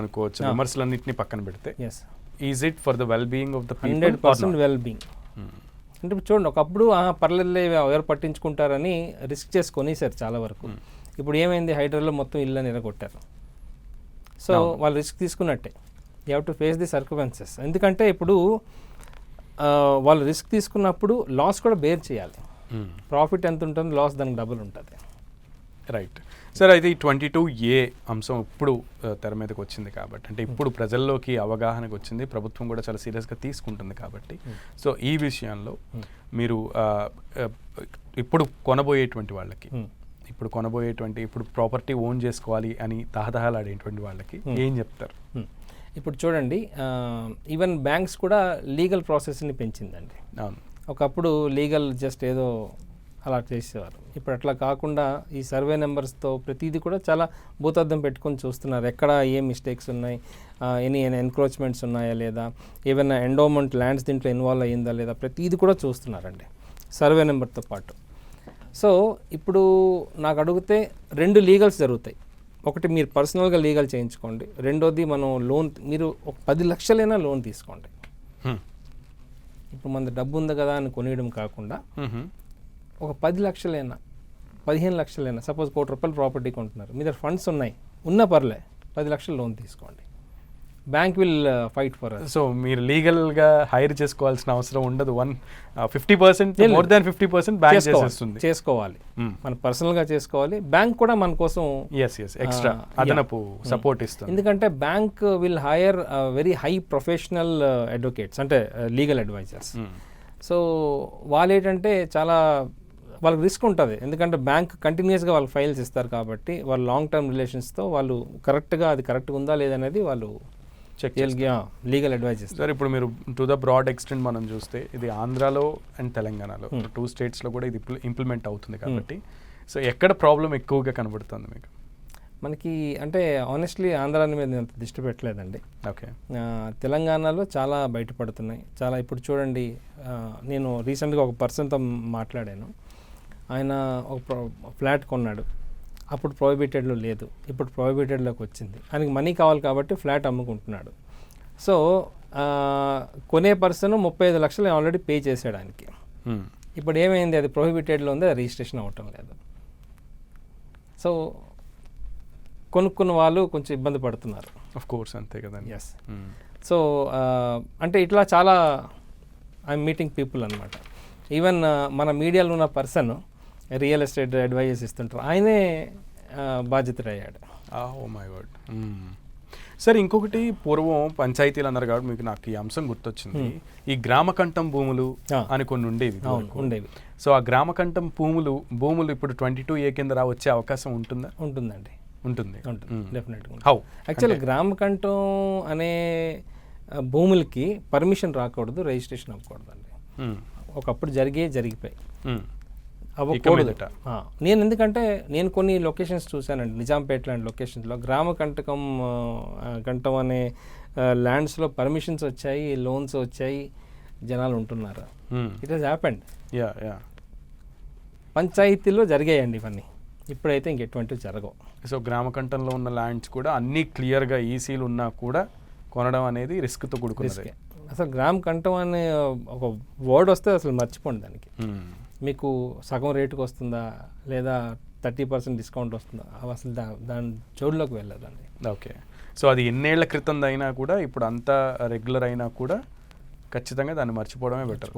అనుకోవచ్చు, విమర్శలన్నింటినీ పక్కన పెడితే yes is it for the well being of the 100% well being. అంటే ఇప్పుడు చూడండి, ఒకప్పుడు పర్లేదులే ఎవరు పట్టించుకుంటారని రిస్క్ చేసి కొనేసారు చాలా వరకు. ఇప్పుడు ఏమైంది, హైడ్రాలో మొత్తం ఇల్లు నిలగొట్టారు. సో వాళ్ళు రిస్క్ తీసుకున్నట్టే. You have to face the circumstances. ఎందుకంటే ఇప్పుడు వాళ్ళు రిస్క్ తీసుకున్నప్పుడు లాస్ కూడా బేర్ చేయాలి. ప్రాఫిట్ ఎంత ఉంటుంది, లాస్ దానికి డబుల్ ఉంటుంది. Right sir. అయితే ఈ 22A అంశం ఇప్పుడు తెర మీదకి వచ్చింది కాబట్టి, అంటే ఇప్పుడు ప్రజల్లోకి అవగాహనకు వచ్చింది, ప్రభుత్వం కూడా చాలా సీరియస్గా తీసుకుంటుంది కాబట్టి, సో ఈ విషయంలో మీరు ఇప్పుడు కొనబోయేటువంటి వాళ్ళకి, ఇప్పుడు ప్రాపర్టీ ఓన్ చేసుకోవాలి అని తహతహలాడేటువంటి వాళ్ళకి ఏం చెప్తారు? ఇప్పుడు చూడండి, ఈవెన్ బ్యాంక్స్ కూడా లీగల్ ప్రాసెస్ని పెంచిందండి. అవును, ఒకప్పుడు లీగల్ జస్ట్ ఏదో అలా చేసేవారు. ఇప్పుడు అట్లా కాకుండా ఈ సర్వే నెంబర్స్తో ప్రతిదీ కూడా చాలా భూతద్దం పెట్టుకొని చూస్తున్నారు. ఎక్కడ ఏ మిస్టేక్స్ ఉన్నాయి, ఎనీ ఎన్క్రోచ్మెంట్స్ ఉన్నాయా లేదా, ఏమైనా ఎండోమెంట్ ల్యాండ్స్ దీంట్లో ఇన్వాల్వ్ అయ్యిందా లేదా, ప్రతిదీ కూడా చూస్తున్నారండి సర్వే నెంబర్తో పాటు. సో ఇప్పుడు నాకు అడిగితే 2 లీగల్స్ జరుగుతాయి. ఒకటి మీరు పర్సనల్గా లీగల్ చేయించుకోండి, రెండోది మనం లోన్, మీరు ఒక 10 లక్షలైనా లోన్ తీసుకోండి. ఇప్పుడు మన డబ్బు ఉంది కదా అని కొనియడం కాకుండా ఒక 10 లక్షలైనా 15 లక్షలైనా, సపోజ్ ₹1,00,00,000 ప్రాపర్టీ కొంటున్నారు, మీ దగ్గర ఫండ్స్ ఉన్నాయి, ఉన్నా పర్లే 10 లక్షలు లోన్ తీసుకోండి. Bank will fight for us. So మీరు లీగల్గా హైర్ చేసుకోవాల్సిన అవసరం ఉండదు. 50% మోర్ దాన్ 50% బ్యాంక్ చేసుకోవాలి. మనం పర్సనల్గా చేసుకోవాలి. బ్యాంక్ కూడా మన కోసం ఎక్స్ట్రా అదనపు సపోర్ట్ ఇస్తుంది. ఎందుకంటే bank will hire very high professional advocates, అంటే లీగల్ అడ్వైజర్స్. సో వాళ్ళు ఏంటంటే చాలా వాళ్ళకి రిస్క్ ఉంటుంది. ఎందుకంటే బ్యాంక్ కంటిన్యూస్గా వాళ్ళకి ఫైల్స్ ఇస్తారు కాబట్టి, వాళ్ళు లాంగ్ టర్మ్ రిలేషన్స్తో వాళ్ళు కరెక్ట్గా అది కరెక్ట్గా ఉందా లేదనేది వాళ్ళు లీగల్ అడ్వైజ్ ఇస్తారు. సార్, ఇప్పుడు మీరు టు ద బ్రాడ్ ఎక్స్టెంట్ మనం చూస్తే ఇది ఆంధ్రాలో అండ్ తెలంగాణలో 2 స్టేట్స్లో కూడా ఇది ఇంప్లిమెంట్ అవుతుంది కాబట్టి, సో ఎక్కడ ప్రాబ్లం ఎక్కువగా కనబడుతుంది మీకు? మనకి అంటే ఆనెస్ట్లీ ఆంధ్రాని మీద అంత దృష్టి పెట్టలేదండి. ఓకే, తెలంగాణలో చాలా బయటపడుతున్నాయి. చాలా ఇప్పుడు చూడండి, నేను రీసెంట్గా ఒక పర్సన్తో మాట్లాడాను. ఆయన ఒక ఫ్లాట్ కొన్నాడు, అప్పుడు ప్రొహిబిటెడ్లో లేదు, ఇప్పుడు ప్రొహిబిటెడ్లోకి వచ్చింది. ఆయనకి మనీ కావాలి కాబట్టి ఫ్లాట్ అమ్ముకుంటున్నాడు. సో కొనే పర్సన్ 35 లక్షలు ఆల్రెడీ పే చేసాడు ఆయనకి. ఇప్పుడు ఏమైంది, అది ప్రొహిబిటెడ్లో ఉంది, అది రిజిస్ట్రేషన్ అవ్వటం లేదు. సో కొనుక్కున్న వాళ్ళు కొంచెం ఇబ్బంది పడుతున్నారు. ఆఫ్ కోర్స్, అంతే కదండి. ఎస్. సో అంటే ఇట్లా చాలా ఐఎమ్ మీటింగ్ పీపుల్ అనమాట. ఈవెన్ మన మీడియాలో ఉన్న పర్సన్ రియల్ ఎస్టేట్ అడ్వైజెస్ ఇస్తుంటారు, ఆయనే బాధ్యతయ్యాడు. Oh my god. సార్, ఇంకొకటి, పూర్వం పంచాయతీలు అన్నారు కాబట్టి మీకు నాకు ఈ అంశం గుర్తొచ్చింది. ఈ గ్రామకంఠం భూములు అని కొన్ని ఉండేవి. సో ఆ గ్రామకంఠం భూములు ఇప్పుడు 22A కింద వచ్చే అవకాశం ఉంటుందా? ఉంటుందండి, ఉంటుంది డెఫినెట్గా. హౌ? యాక్చువల్లీ గ్రామకంఠం అనే భూములకి పర్మిషన్ రాకూడదు, రిజిస్ట్రేషన్ అవ్వకూడదండి. ఒకప్పుడు జరిగిపోయి అవ్వకూడదట. నేను ఎందుకంటే నేను కొన్ని లొకేషన్స్ చూశానండి, నిజాంపేట లాంటి లొకేషన్స్లో కంఠం అనే ల్యాండ్స్లో పర్మిషన్స్ వచ్చాయి, లోన్స్ వచ్చాయి, జనాలు ఉంటున్నారు. It has happened. పంచాయతీలో జరిగాయండి ఇవన్నీ. ఇప్పుడైతే ఇంకెటువంటివి జరగవు. సో గ్రామకంఠంలో ఉన్న ల్యాండ్స్ కూడా అన్నీ క్లియర్గా ఈసీలు ఉన్నా కూడా కొనడం అనేది రిస్క్తో కూడుకున్నది. అసలు గ్రామకంఠం అనే ఒక వర్డ్ వస్తే అసలు మర్చిపోండి దానికి. మీకు సగం రేటుకి వస్తుందా లేదా 30% డిస్కౌంట్ వస్తుందా, అసలు దాని జోడులోకి వెళ్ళదండి. ఓకే. సో అది ఎన్నేళ్ల క్రితం అయినా కూడా ఇప్పుడు అంతా రెగ్యులర్ అయినా కూడా ఖచ్చితంగా దాన్ని మర్చిపోవడమే బెటర్.